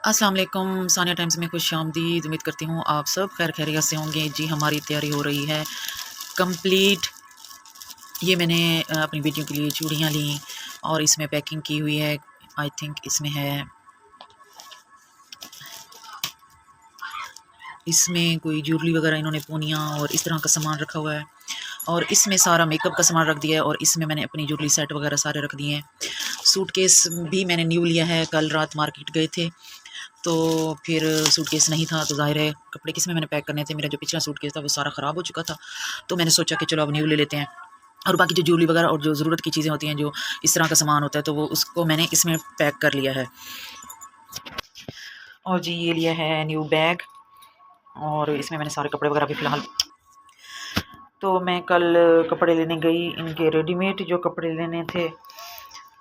अस्सलाम वालेकुम। सानिया टाइम्स में खुश आमदीद। उम्मीद करती हूँ आप सब खैर खैरियत से होंगे। जी हमारी तैयारी हो रही है कंप्लीट। ये मैंने अपनी बेटियों के लिए चूड़ियाँ ली और इसमें पैकिंग की हुई है। आई थिंक इसमें है, इसमें कोई ज्वेलरी वगैरह, इन्होंने पूनियाँ और इस तरह का सामान रखा हुआ है। और इसमें सारा मेकअप का सामान रख दिया है और इसमें मैंने अपनी ज्वेलरी सेट वगैरह सारे रख दिए हैं। सूटकेस भी मैंने न्यू लिया है, कल रात मार्केट गए थे तो फिर सूटकेस नहीं था तो ज़ाहिर है कपड़े किस में मैंने पैक करने थे। मेरा जो पिछला सूटकेस था वो सारा ख़राब हो चुका था तो मैंने सोचा कि चलो अब न्यू ले लेते हैं। और बाकी जो ज्वेलरी वगैरह और जो ज़रूरत की चीज़ें होती हैं, जो इस तरह का सामान होता है, तो वो उसको मैंने इसमें पैक कर लिया है। और जी ये लिया है न्यू बैग और इसमें मैंने सारे कपड़े वगैरह भी फ़िलहाल। तो मैं कल कपड़े लेने गई, इनके रेडीमेड जो कपड़े लेने थे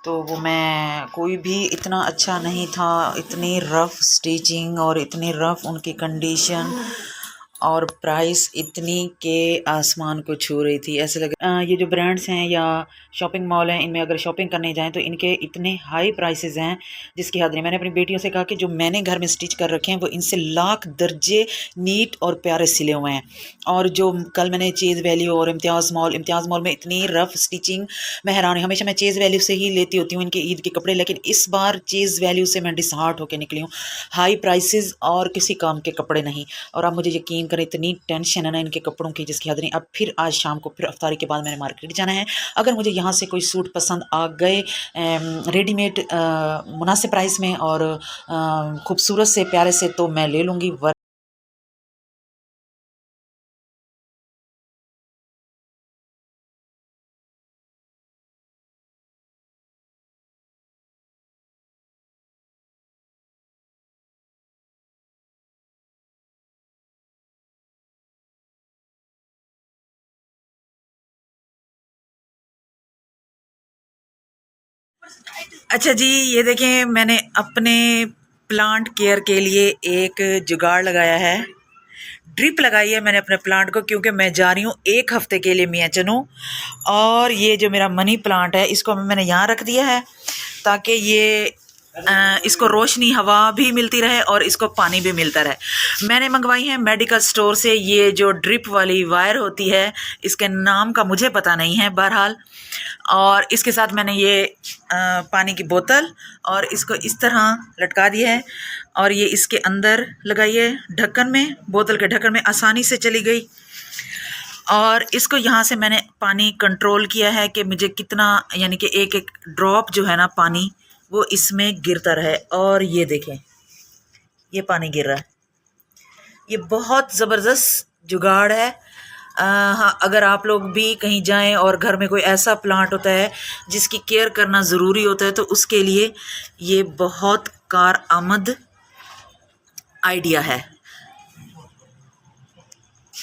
तो वो मैं कोई भी इतना अच्छा नहीं था, इतनी रफ़ स्टिचिंग और इतनी रफ़ उनकी कंडीशन और प्राइस इतनी के आसमान को छू रही थी। ऐसे लग ये जो ब्रांड्स हैं या शॉपिंग मॉल हैं, इनमें अगर शॉपिंग करने जाएं तो इनके इतने हाई प्राइसेस हैं जिसकी हद नहीं। मैंने अपनी बेटियों से कहा कि जो मैंने घर में स्टिच कर रखे हैं वो इनसे लाख दर्जे नीट और प्यारे सिले हुए हैं। और जो कल मैंने चीज़ वैल्यू और इम्तियाज़ मॉल में इतनी रफ़ स्टिचिंग, मैं हैरान हूँ। हमेशा मैं चीज़ वैल्यू से ही लेती होती हूँ इनके ईद के कपड़े, लेकिन इस बार चीज़ वैल्यू से मैं डिसहार्ट होकर निकली हूँ। हाई प्राइसेस और किसी काम के कपड़े नहीं। और आप मुझे यकीन करें, इतनी टेंशन है ना इनके कपड़ों की जिसकी हद नहीं। अब फिर आज शाम को फिर अफ्तारी के बाद मैंने मार्केट जाना है। अगर मुझे यहाँ से कोई सूट पसंद आ गए रेडीमेड मुनासिब प्राइस में और खूबसूरत से प्यारे से तो मैं ले लूँगी। अच्छा जी, ये देखें मैंने अपने प्लांट केयर के लिए एक जुगाड़ लगाया है। ड्रिप लगाई है मैंने अपने प्लांट को, क्योंकि मैं जा रही हूँ एक हफ्ते के लिए मियाँ चनू। और ये जो मेरा मनी प्लांट है इसको मैंने यहाँ रख दिया है ताकि ये इसको रोशनी हवा भी मिलती रहे और इसको पानी भी मिलता रहे। मैंने मंगवाई है मेडिकल स्टोर से ये जो ड्रिप वाली वायर होती है, इसके नाम का मुझे पता नहीं है बहरहाल। और इसके साथ मैंने ये पानी की बोतल और इसको इस तरह लटका दिया है और ये इसके अंदर लगाई है ढक्कन में, बोतल के ढक्कन में आसानी से चली गई। और इसको यहाँ से मैंने पानी कंट्रोल किया है कि मुझे कितना, यानी कि एक एक ड्रॉप जो है ना पानी वो इसमें गिरता रहे। और ये देखें ये पानी गिर रहा है। ये बहुत ज़बरदस्त जुगाड़ है। हाँ, अगर आप लोग भी कहीं जाएं और घर में कोई ऐसा प्लांट होता है जिसकी केयर करना ज़रूरी होता है तो उसके लिए ये बहुत कारआमद आइडिया है।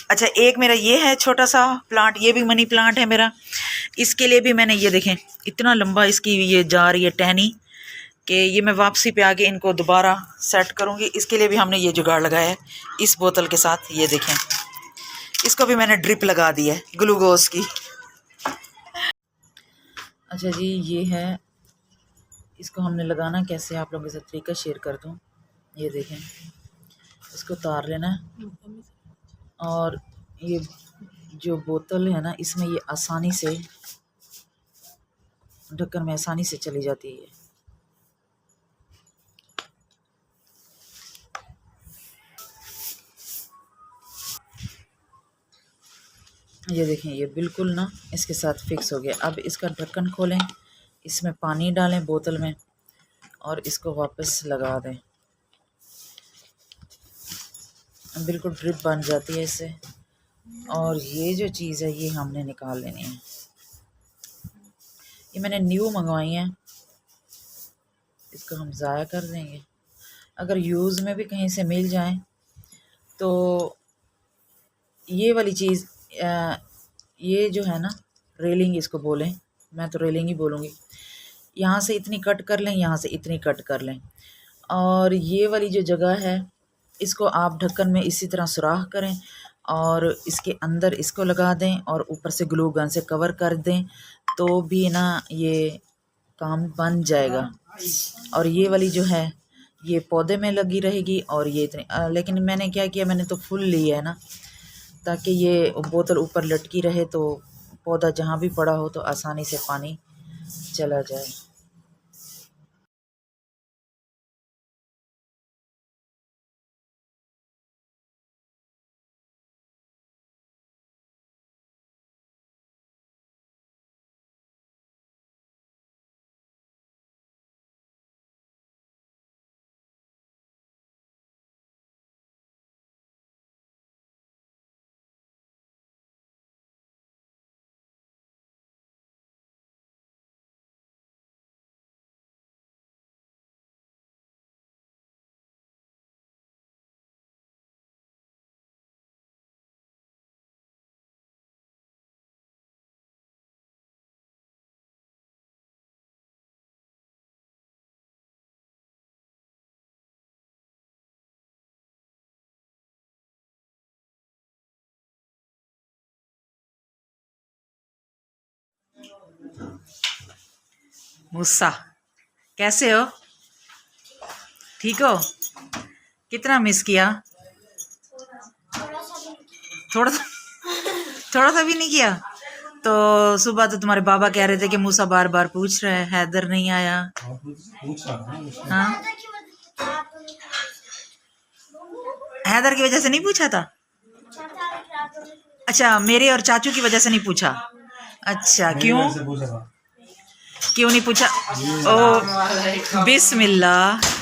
अच्छा, एक मेरा ये है छोटा सा प्लांट, ये भी मनी प्लांट है मेरा। इसके लिए भी मैंने, ये देखें इतना लंबा इसकी ये जा रही है टहनी कि ये मैं वापसी पे आके इनको दोबारा सेट करूँगी। इसके लिए भी हमने ये जुगाड़ लगाया है इस बोतल के साथ। ये देखें इसको भी मैंने ड्रिप लगा दी है ग्लूकोज की। अच्छा जी, ये है, इसको हमने लगाना कैसे आप लोगों के साथ तरीका शेयर कर दूँ। ये देखें इसको तार लेना है और ये जो बोतल है ना इसमें ये आसानी से ढक्कन में आसानी से चली जाती है। ये देखें ये बिल्कुल ना इसके साथ फिक्स हो गया। अब इसका ढक्कन खोलें, इसमें पानी डालें बोतल में और इसको वापस लगा दें। बिल्कुल ड्रिप बन जाती है इससे। और ये जो चीज़ है ये हमने निकाल लेनी है। ये मैंने न्यू मंगवाई है, इसको हम ज़ाया कर देंगे। अगर यूज़ में भी कहीं से मिल जाए तो ये वाली चीज़, ये जो है ना रेलिंग इसको बोलें, मैं तो रेलिंग ही बोलूँगी। यहाँ से इतनी कट कर लें, यहाँ से इतनी कट कर लें और ये वाली जो जगह है इसको आप ढक्कन में इसी तरह सुराख करें और इसके अंदर इसको लगा दें और ऊपर से ग्लू गन से कवर कर दें तो भी ना ये काम बन जाएगा। और ये वाली जो है ये पौधे में लगी रहेगी और ये इतनी लेकिन मैंने क्या किया, मैंने तो फुल लिया है ना, ताकि ये बोतल ऊपर लटकी रहे तो पौधा जहाँ भी पड़ा हो तो आसानी से पानी चला जाए। मूसा, कैसे हो? ठीक हो? कितना मिस किया? थोड़ा थोड़ा सा भी नहीं किया? तो सुबह तो तुम्हारे बाबा कह रहे थे कि मूसा बार बार पूछ रहा है, हैदर नहीं आया। हाँ, हैदर की वजह से नहीं पूछा था? अच्छा, मेरे और चाचू की वजह से नहीं पूछा? अच्छा, क्यों? क्यों नहीं पूछा? ओ बिस्मिल्लाह।